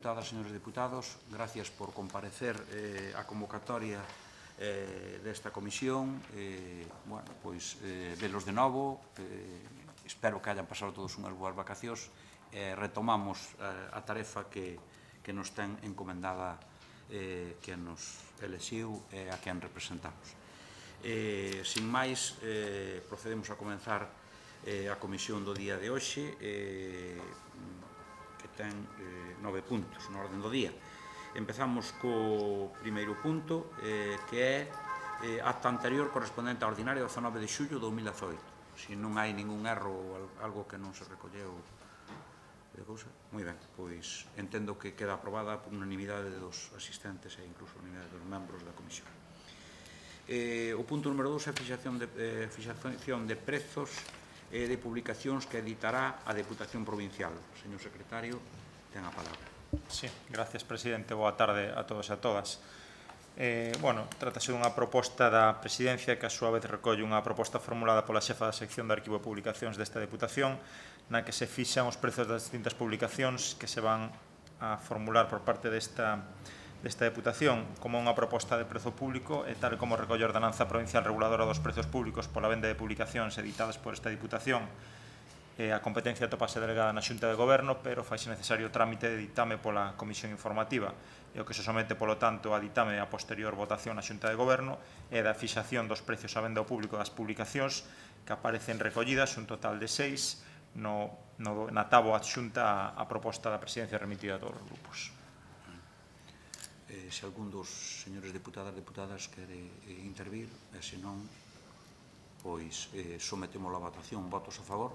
deputadas, señores deputados, gracias por comparecer á convocatoria desta comisión. Bueno, pois, velos de novo, espero que hayan pasado todos unhas boas vacacións. Retomamos a tarefa que nos ten encomendada quen nos elexiu e a quen representamos. Sin máis, procedemos a comenzar a comisión do día de hoxe, que ten 9 puntos na orden do día. Empezamos co primeiro punto, que é acta anterior correspondente á ordinaria 19 de xullo de 2018. Se non hai ningún erro ou algo que non se recolleu de cousa, moi ben, pois entendo que queda aprobada por unanimidade dos asistentes e incluso unanimidade dos membros da comisión. O punto número 2 é fixación de prezos de publicacións que editará a Deputación Provincial. Señor secretario, ten a palabra. Sí, gracias, presidente. Boa tarde a todos e a todas. Trátase dunha proposta da Presidencia que a súa vez recolle unha proposta formulada pola xefa da sección de Arquivo e Publicacións desta Deputación, na que se fixan os prezos das distintas publicacións que se van a formular por parte desta Deputación como unha proposta de prezo público e tal como recolle a Ordenanza Provincial Reguladora dos Prezos Públicos pola venda de publicacións editadas por esta Deputación. A competencia topase delegada na Xunta de Goberno, pero faise necesario o trámite de ditame pola Comisión Informativa e o que se somete, polo tanto, a ditame a posterior votación na Xunta de Goberno é da fixación dos precios a venda ao público das publicacións que aparecen recollidas, un total de 6, na táboa adxunta a proposta da Presidencia remitida a todos os grupos. Se algún dos señores deputadas quere intervir, e se non, pois sometemos a votación. Votos a favor?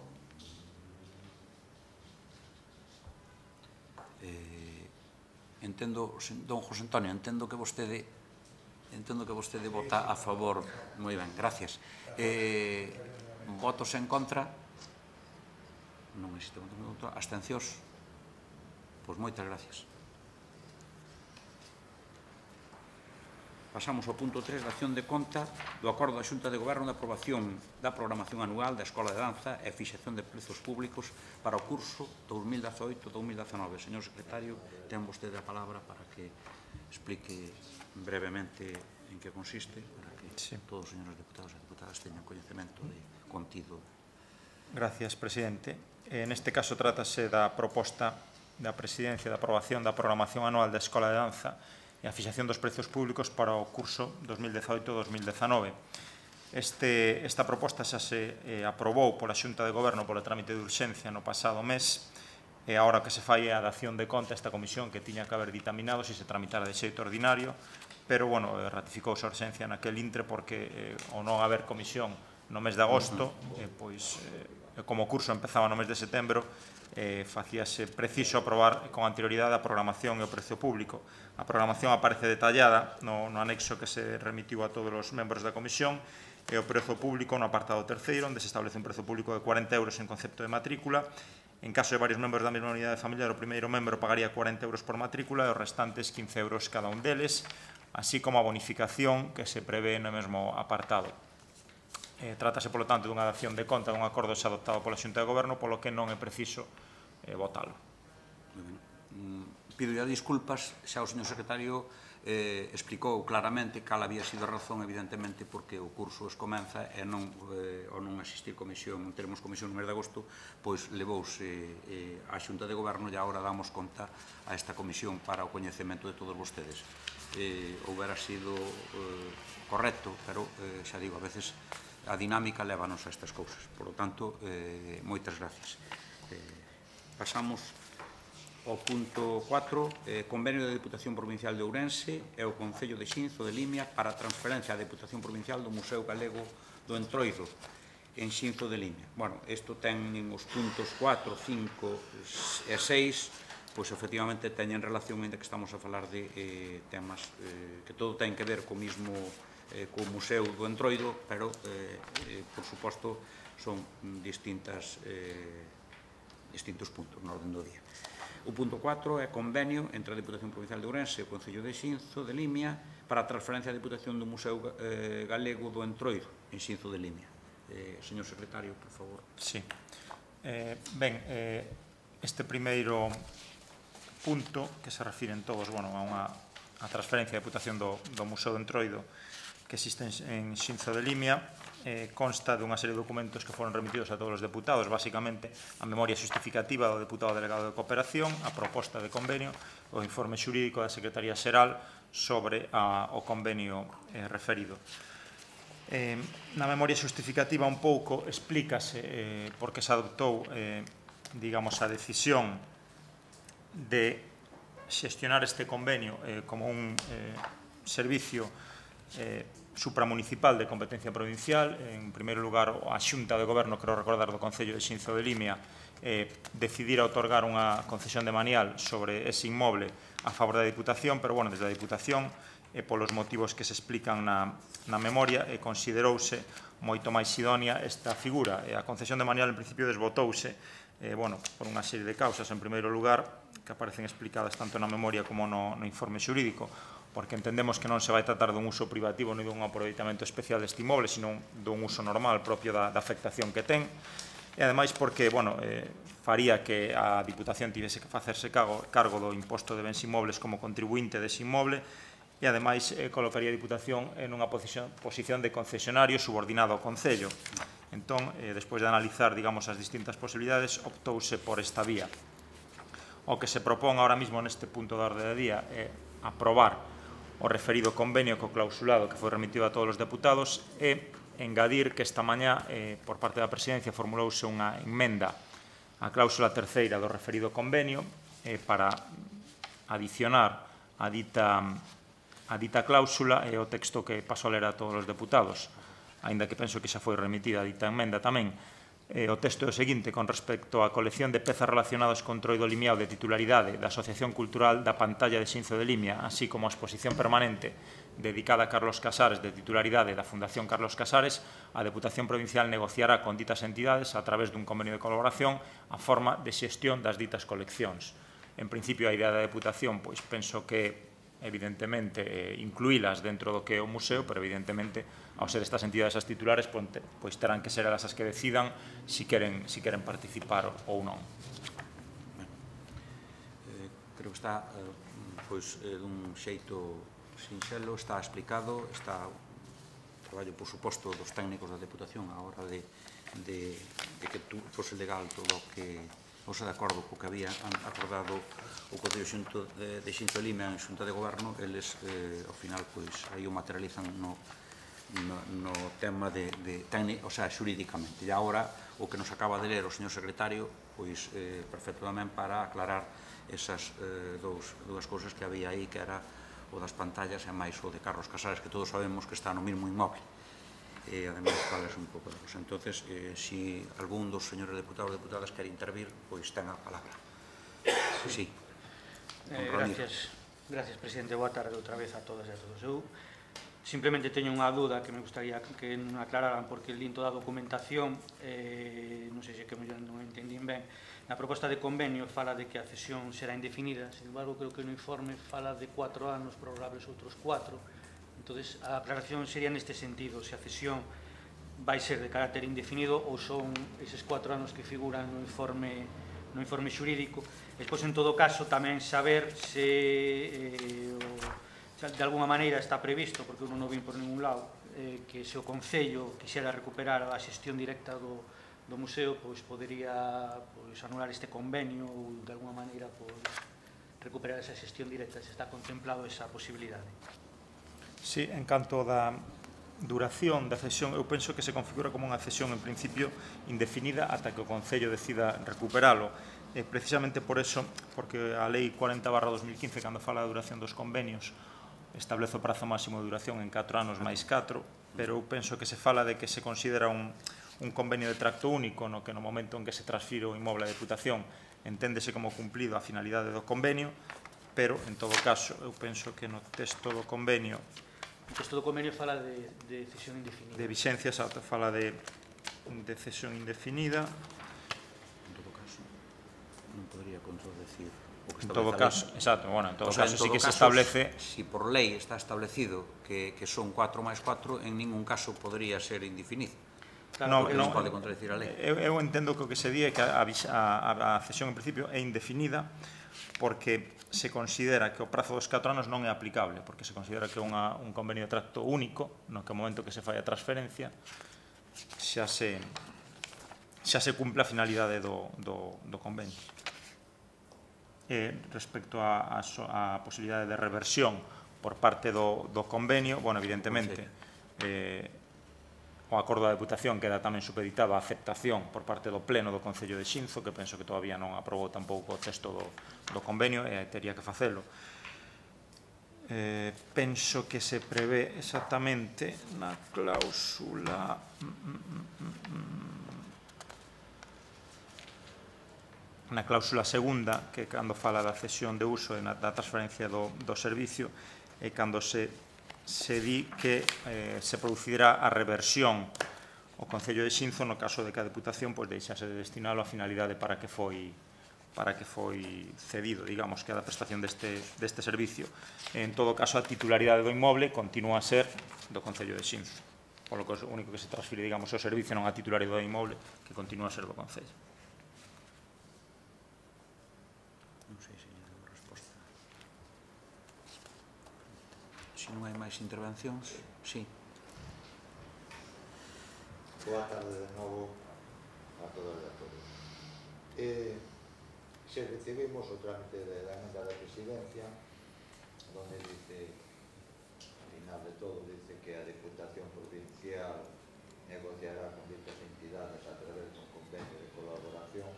Entendo, don José Antonio, entendo que vostede vota a favor. Moi ben, gracias. Votos en contra? Non existe votos en contra. Abstencións? Pois moitas gracias. Pasamos ao punto 3, da acción de conta do acordo da Xunta de Goberno de aprobación da programación anual da Escola de Danza e fixación de prezos públicos para o curso 2018-2019. Señor secretario, ten vostede a palabra para que explique brevemente en que consiste, para que todos os señores deputados e deputadas teñan coñecemento de contido. Gracias, presidente. Neste caso, trátase da proposta da Presidencia de aprobación da programación anual da Escola de Danza e a fixación dos prezos públicos para o curso 2018-2019. Esta proposta xa se aprobou pola Xunta de Goberno polo trámite de urxencia no pasado mes e agora que se fai a dación de conta esta comisión que tiña que haber ditaminado se tramitara de xeito ordinario, pero, ratificouse a urxencia naquel intre porque ao non haber comisión no mes de agosto, pois, como o curso empezaba no mes de setembro, facíase preciso aprobar con anterioridade a programación e o prezo público. A programación aparece detallada no anexo que se remitiu a todos os membros da comisión e o prezo público no apartado terceiro, onde se establece un prezo público de 40 euros en concepto de matrícula. En caso de varios membros da mesma unidade familiar, o primeiro membro pagaría 40 euros por matrícula e os restantes 15 euros cada un deles, así como a bonificación que se prevé no mesmo apartado. Trátase, polo tanto, dunha dación de conta dun acordo xa adoptado pola Xunta de Goberno, polo que non é preciso votalo. Pido ya disculpas, xa o señor secretario explicou claramente cal había sido a razón, evidentemente, porque o curso comeza e non existir comisión, non teremos comisión no mes de agosto, pois levouse a Xunta de Goberno e agora damos conta a esta comisión para o coñecemento de todos vostedes. Houbera sido correcto, pero xa digo, a veces a dinámica lévanos a estas cousas. Por lo tanto, moitas gracias. Pasamos ao punto 4, convenio da Deputación Provincial de Ourense e o Concello de Xinzo de Limia para a transferencia á Deputación Provincial do Museo Galego do Entroido en Xinzo de Limia. Isto ten os puntos 4, 5 e 6, pois efectivamente teñen relación, ainda que estamos a falar de temas que todo ten que ver co mismo co Museo do Entroido, pero, por suposto, son distintos puntos na orden do día. O punto 4 é convenio entre a Deputación Provincial de Ourense e o Concello de Xinzo de Limia para a transferencia da Deputación do Museo Galego do Entroido en Xinzo de Limia. Señor secretario, por favor. Sí. Ben, este primeiro punto, que se refiren todos a unha transferencia de Deputación do Museo de Entroido que existe en Xinzo de Limia, consta dunha serie de documentos que foron remitidos a todos os deputados, basicamente a memoria xustificativa do deputado delegado de Cooperación, a proposta de convenio, o informe xurídico da Secretaría Xeral sobre o convenio referido. Na memoria xustificativa un pouco explícase por que se adoptou, digamos, a decisión de xestionar este convenio como un servicio supramunicipal de competencia provincial. En primeiro lugar, a Xunta de Goberno, quero recordar, do Concello de Xinzo de Limia, decidira otorgar unha concesión de manial sobre ese inmoble a favor da Diputación, pero, bueno, desde a Diputación, polos motivos que se explican na memoria, considerouse moito máis idónea esta figura. A concesión de manial, en principio, desbotouse por unha serie de causas. En primeiro lugar, que aparecen explicadas tanto na memoria como no informe xurídico, porque entendemos que non se vai tratar dun uso privativo ni dun aproveitamento especial deste inmoble, sino dun uso normal propio da afectación que ten, e ademais porque faría que a Diputación tivese que facerse cargo do imposto de bens inmobles como contribuinte dese inmoble, e ademais colocaría a Diputación en unha posición de concesionario subordinado ao Concello. Entón, despois de analizar, digamos, as distintas posibilidades, optouse por esta vía. O que se propón ahora mismo neste punto de orde de día é aprobar o referido convenio co clausulado que foi remitido a todos os deputados e engadir que esta mañá, por parte da Presidencia, formulouse unha emenda á cláusula terceira do referido convenio para adicionar a dita cláusula e o texto que pasou a ler a todos os deputados, aínda que penso que xa foi remitida a dita emenda tamén. O texto é o seguinte: con respecto á colección de pezas relacionadas con Troido Limiao de titularidade da Asociación Cultural da Pantalla de Xinzo de Limia, así como a exposición permanente dedicada a Carlos Casares de titularidade da Fundación Carlos Casares, a Deputación Provincial negociará con ditas entidades a través dun convenio de colaboración a forma de xestión das ditas coleccións. En principio, a idea da Deputación, pois penso que evidentemente incluílas dentro do que é o museo, pero evidentemente ao ser estas entidades as titulares pois terán que ser elas as que decidan si queren participar ou non. Creo que está dun xeito sinxelo, está explicado, está o traballo, por suposto, dos técnicos da Deputación a hora de que fose legal todo o que fose de acordo co que había acordado o Concello de Xinzo de Limia en Xunta de Goberno. Eles, ao final, aí o materializan no tema de técnico, o sea, xurídicamente. E agora, o que nos acaba de ler o señor secretario, perfecto tamén para aclarar esas dúas cousas que había aí, que era o das pantallas e máis o de Carlos Casares, que todos sabemos que está no mesmo inmoble. E, ademais, falas un pouco de cosa. Entonces, si algún dos señores deputados ou deputadas quere intervir, pois ten a palabra. Sí. Gracias, presidente. Boa tarde outra vez a todas e a todos. Eu simplemente teño unha dúda que me gustaría que non aclararan, porque lín toda a documentación, non sei se que non entendín ben. Na proposta de convenio fala de que a cesión será indefinida, sin embargo, creo que no informe fala de 4 anos, prorrogables outros 4. Entón, a aclaración sería neste sentido, se a cesión vai ser de carácter indefinido ou son eses 4 anos que figuran no informe xurídico. Despois, en todo caso, tamén saber se de alguna maneira está previsto, porque uno non vin por ningún lado, que se o Concello quixera recuperar a xestión directa do museo, pois podería anular este convenio ou de alguna maneira recuperar esa xestión directa, se está contemplado esa posibilidade. Sí, en canto da duración da cesión, eu penso que se configura como unha cesión en principio indefinida ata que o Concello decida recuperalo. Precisamente por eso, porque a Lei 40/2015, cando fala da duración dos convenios, establece o prazo máximo de duración en 4 anos máis 4, pero eu penso que se fala de que se considera un convenio de tracto único, no que no momento en que se transfire o inmoble a Deputación enténdese como cumplido a finalidade do convenio, pero, en todo caso, eu penso que no texto do convenio O texto do convenio fala de cesión indefinida. De vixencia, exacto, fala de cesión indefinida. En todo caso, non podría contradecir o que establece a lei. En todo caso, exacto, bueno, en todo caso sí que se establece. Si por lei está establecido que son 4 máis 4, en ningún caso podría ser indefinido. Non pode contradecir a lei. Eu entendo que o que se di é que a cesión en principio é indefinida, porque se considera que o prazo dos 4 anos non é aplicable, porque se considera que é un convenio de trato único, no que o momento que se fai a transferencia xa se cumple a finalidade do convenio. Respecto á posibilidade de reversión por parte do convenio, bueno, evidentemente, o acordo da Deputación queda tamén supeditado á aceptación por parte do Pleno do Concello de Xinzo, que penso que todavía non aprobou tampouco o texto do convenio, e teria que facelo. Penso que se prevé exactamente na cláusula... na cláusula segunda, que cando fala da cesión de uso e da transferencia do servicio, e cando se di que se producirá a reversión ao Concello de Xinzo no caso de que a Deputación deixase de destinalo a finalidade para que foi cedido, digamos, que a da prestación deste servicio. En todo caso, a titularidade do inmoble continúa a ser do Concello de Xinzo, polo que o único que se transfire, digamos, o servicio non a titularidade do inmoble, que continúa a ser do Concello. Non sei se lle dou resposta. Se non hai máis intervencións, sí. Boa tarde de novo a todos e a todos. Se recibimos o trámite da emenda da Presidencia, donde dice, al final de todo, dice que a Diputación Provincial negociará con dichas entidades a través dun convenio de colaboración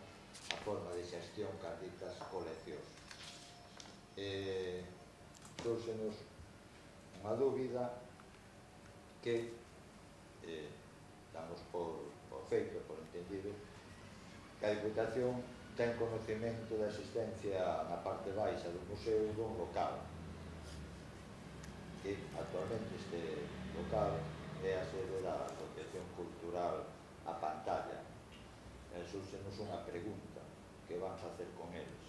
a forma de xestión cas ditas coleccións. Trouxenos unha dúbida que damos por feito, por entendido, que a Diputación ten conocimento da existencia na parte baixa do museo dun local, que actualmente este local é a sede da Asociación Cultural A Pantalla. Súrsenos unha pregunta: que van facer con eles?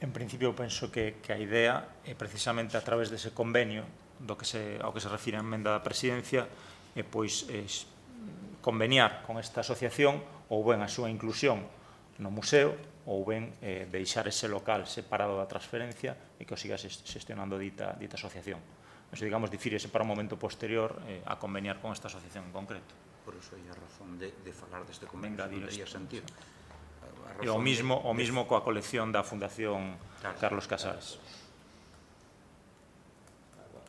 En principio, penso que a idea é precisamente a través dese convenio ao que se refire a emenda da Presidencia, pois conveniar con esta asociación ou ben a súa inclusión no museo ou ben deixar ese local separado da transferencia e que o siga xestionando dita asociación. Eso, digamos, difírese para un momento posterior a conveniar con esta asociación en concreto. Por iso hai a razón de falar deste convenio, non teria sentido. E o mismo coa colección da Fundación Carlos Casares.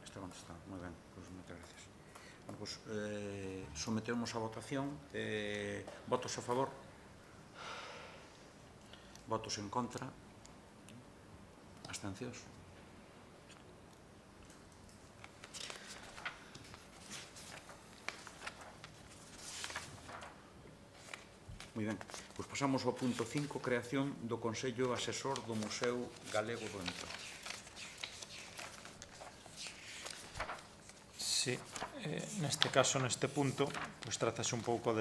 Está contestado, moi ben, pois moitas gracias. Bueno, pois sometemos a votación. Votos a favor? Votos en contra? Abstencións? Moi ben, pois pasamos ao punto 5, creación do Consello Asesor do Museo Galego do Entroido. Sí, neste caso, neste punto, pois trátase un pouco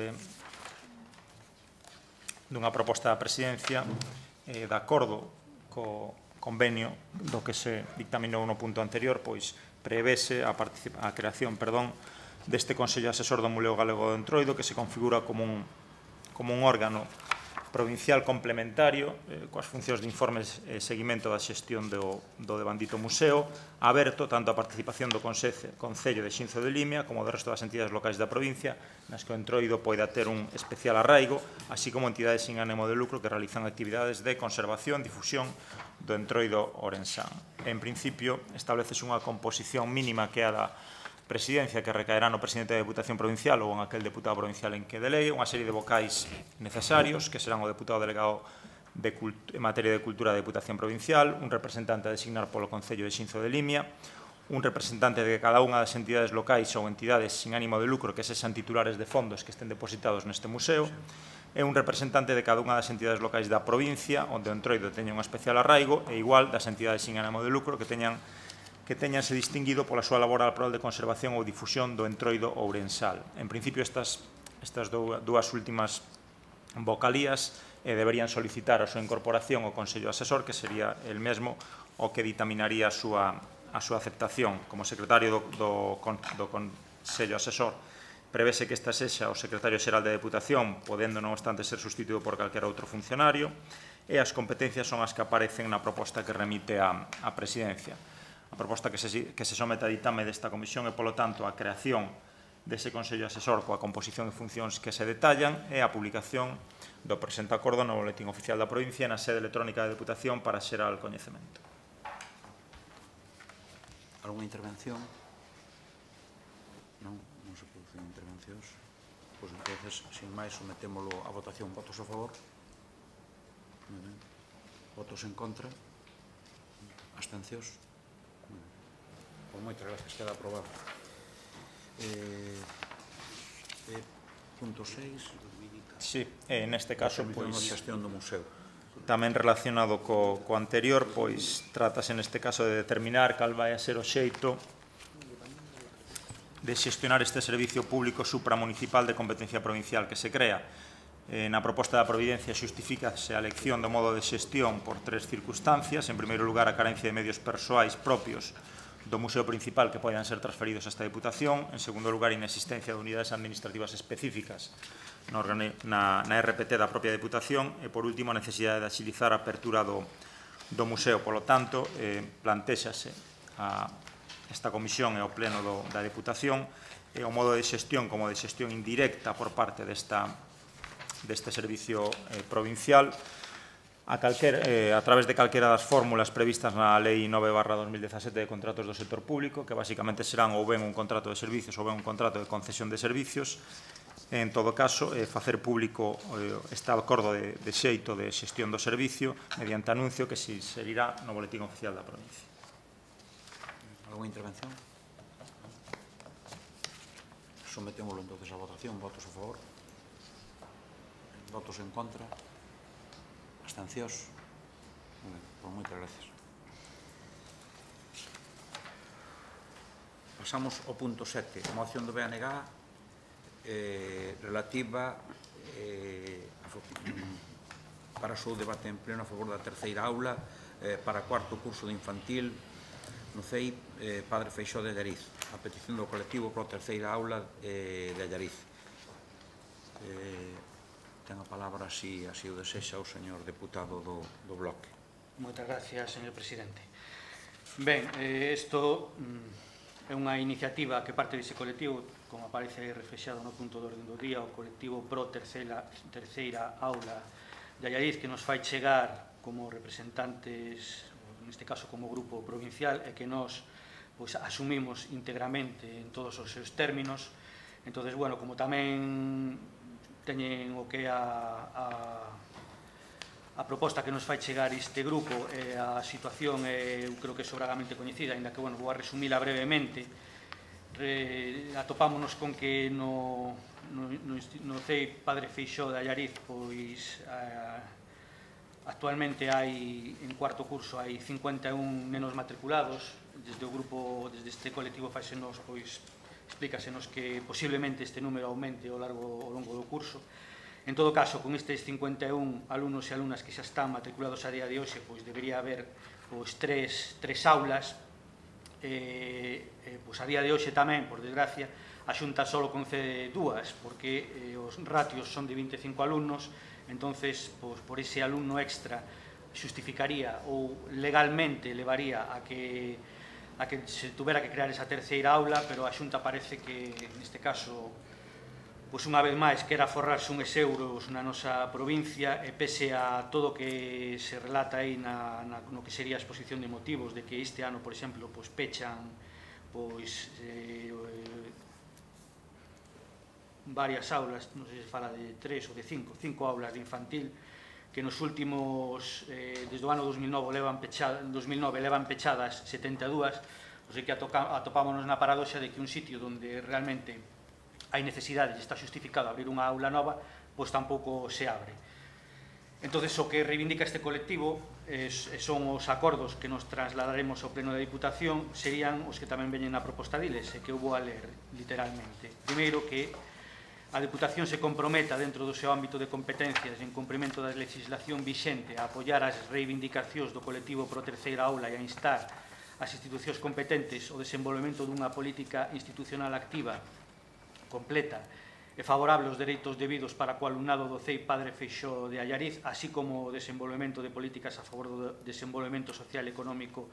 dunha proposta da Presidencia de acordo co convenio do que se dictaminou no punto anterior, pois prevese a creación deste Consello Asesor do Museo Galego do Entroido, que se configura como un órgano provincial complementario coas funcións de informes e seguimento da xestión do devandito museo, aberto tanto a participación do Concello de Xinzo de Limia como do resto das entidades locais da provincia, nas que o Entroido poida ter un especial arraigo, así como entidades sin ánimo de lucro que realizan actividades de conservación, difusión do Entroido orensán. En principio, establecese unha composición mínima que é a da Presidencia, que recaerá no presidente da Deputación Provincial ou en aquel deputado provincial en que delegue, unha serie de vocais necesarios, que serán o deputado delegado en materia de cultura da Deputación Provincial, un representante a designar polo Concello de Xinzo de Limia, un representante de cada unha das entidades locais ou entidades sin ánimo de lucro que sexan titulares de fondos que estén depositados neste museo, e un representante de cada unha das entidades locais da provincia, onde o Entroido teña un especial arraigo, e igual das entidades sin ánimo de lucro que teñanse distinguido pola súa labor laboral de conservación ou difusión do Entroido ourensal. En principio, estas dúas últimas vocalías deberían solicitar a súa incorporación ao Consello Asesor, que sería el mesmo o que ditaminaría a súa aceptación como secretario do Consello Asesor. prevese que esta sexa o secretario xeral da Deputación, podendo non obstante ser sustituído por calquera outro funcionario, e as competencias son as que aparecen na proposta que remite a Presidencia. A proposta que se somete a ditame desta comisión é, polo tanto, a creación dese Consello Asesor coa composición e funcións que se detallan e a publicación do presente acordo no Boletín Oficial da Provincia e na sede electrónica da Deputación para xeral coñecemento. Alguna intervención? Non se producen intervencións. Pois, entonces, sin máis, sometémolo a votación. Votos a favor? Votos en contra? Abstencións? Pois moitas gracias, queda aprobado. Punto 6. Sí, neste caso, pois, xestión do museo. tamén relacionado co anterior, pois, trátase neste caso de determinar cal vai a ser o xeito de xestionar este servicio público supramunicipal de competencia provincial que se crea. Na proposta da Providencia xustifícase a elección do modo de xestión por 3 circunstancias. En primeiro lugar, a carencia de medios persoais propios do museo principal que poidan ser transferidos a esta Deputación. En segundo lugar, a inexistencia de unidades administrativas específicas na RPT da propia Deputación. E, por último, a necesidade de axilizar a apertura do museo. Polo tanto, plantéxase esta comisión e o pleno da Deputación o modo de xestión como de xestión indirecta por parte deste servicio provincial a través de calquera das fórmulas previstas na Lei 9/2017 de contratos do sector público, que basicamente serán ou ben un contrato de servicios ou ben un contrato de concesión de servicios. En todo caso, facer público este acordo de xeito de xestión do servicio mediante anuncio que se inserirá no Boletín Oficial da Provincia. Alguna intervención? Sometémoslo entonces a votación. Votos a favor? Votos en contra? Abstencións? Pois moitas gracias. Pasamos ao punto 7, moción do BNG relativa para o seu debate en pleno a favor da terceira aula para cuarto curso de infantil no CEI Padre Feixóo de Allariz, a petición do colectivo para a terceira aula de Allariz. Ten a palabra, así o desexa, o señor deputado do Bloque. Moitas gracias, señor presidente. Ben, isto é unha iniciativa que parte dese colectivo, como aparece reflexado no punto de orden do día, o colectivo pro terceira aula de Allariz, que nos fai chegar como representantes, neste caso como grupo provincial, e que nos asumimos íntegramente en todos os seus términos. Entón, bueno, como tamén teñen o que a proposta que nos fai chegar este grupo, a situación eu creo que é sobradamente coñecida, ainda que, bueno, vou a resumila brevemente. Atopámonos con que no CEI Padre Feixóo de Allariz, pois actualmente hai, en cuarto curso, hai 51 nenos matriculados. Desde o grupo, desde este colectivo faixenos, pois, explícasenos que posiblemente este número aumente ao longo do curso. En todo caso, con estes 51 alumnos e alumnas que xa están matriculados a día de hoxe, pois debería haber tres aulas. Pois a día de hoxe tamén, por desgracia, a Xunta só concede 2, porque os ratios son de 25 alumnos. Entonces, por ese alumno extra xustificaría ou legalmente levaría a que se tuvera que crear esa terceira aula, pero a Xunta parece que, neste caso, pois unha vez máis quera forrarse uns euros na nosa provincia, e pese a todo o que se relata aí no que sería a exposición de motivos, de que este ano, por exemplo, pechan varias aulas, non sei se fala de 3 ou de 5 aulas de infantil, que nos últimos, desde o ano 2009 levan pechadas 72, o sea que atopámonos na paradoxa de que un sitio onde realmente hai necesidade e está justificado abrir unha aula nova, pois tampouco se abre. Entón, o que reivindica este colectivo son os acordos que nos trasladaremos ao pleno da Diputación, serían os que tamén veñen na proposta diles, e que eu vou a ler literalmente. Primeiro, que a Deputación se comprometa dentro do seu ámbito de competencias en cumprimento da legislación vixente a apoiar as reivindicacións do colectivo pro terceira aula e a instar as institucións competentes o desenvolvemento dunha política institucional activa completa e favorable aos dereitos debidos para co alumnado do CEI Padre Feixóo de Allariz, así como o desenvolvemento de políticas a favor do desenvolvemento social e económico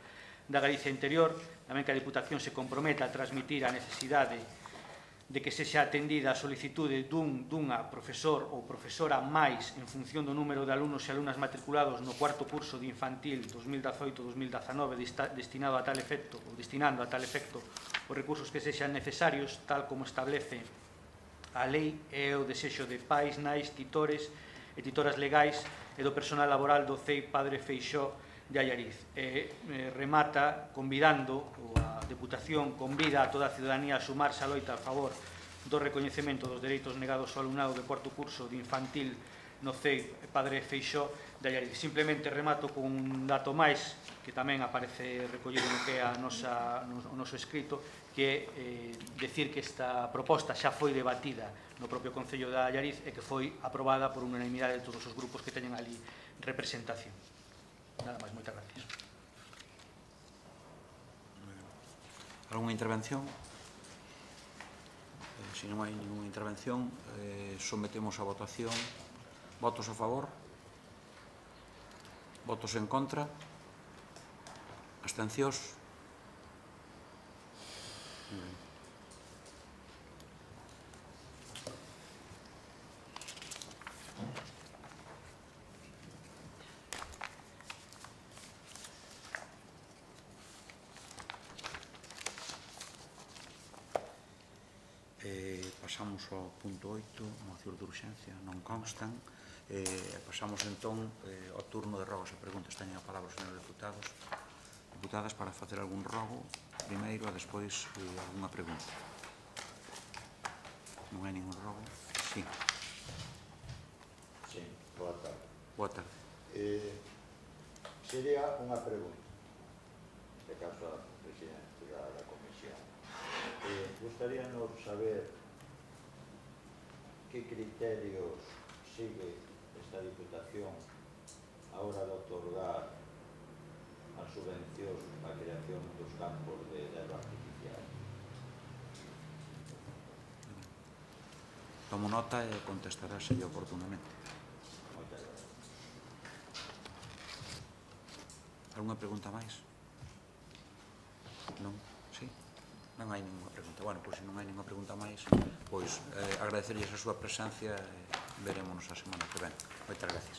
da Galicia interior. Tamén que a Diputación se comprometa a transmitir a necesidade de que sexa atendida a solicitude dunha profesor ou profesora máis en función do número de alumnos e alumnas matriculados no cuarto curso de infantil 2018-2019 destinando a tal efecto os recursos que sexan necesarios, tal como establece a lei e o desexo de pais, nais, titores e titoras legais e do personal laboral do CEI Padre Feixóo de Allariz. Remata convidando, ou a Deputación convida a toda a ciudadanía a sumarse a loita a favor do recoñecemento dos dereitos negados ao alumnado de cuarto curso de infantil no CEI Padre Feixóo de Allariz. Simplemente remato con un dato máis que tamén aparece recollido no que é o noso escrito, que é decir que esta proposta xa foi debatida no propio Concello de Allariz e que foi aprobada por unanimidade de todos os grupos que teñen ali representación. Nada máis, moitas gracias. Alguna intervención? Se non hai ninguna intervención, sometemos a votación. Votos a favor? Votos en contra? Abstencións? Pasamos ao punto 8, mocións de urxencia, non constan. Pasamos entón ao turno de rogos e preguntas. Teñen a palabra os señores deputados, deputadas, para facer algún rogo primeiro e despois algunha pregunta. Non hai ningún rogo? Sí. Sí, boa tarde. Boa tarde. Sería unha pregunta, neste caso ao presidente da comisión. Gustaríanos saber que criterios sigue esta Diputación a hora de otorgar as subvencións para a creación dos campos de erva artificial. Tomo nota e contestaráselle oportunamente. Moitas gracias. Alguna pregunta máis? Non? Sí? Non hai ninguna pregunta. Bueno, pois se non hai ninguna pregunta máis, pois agradecerlles a súa presencia e verémonos a semana que ven. Moitas gracias.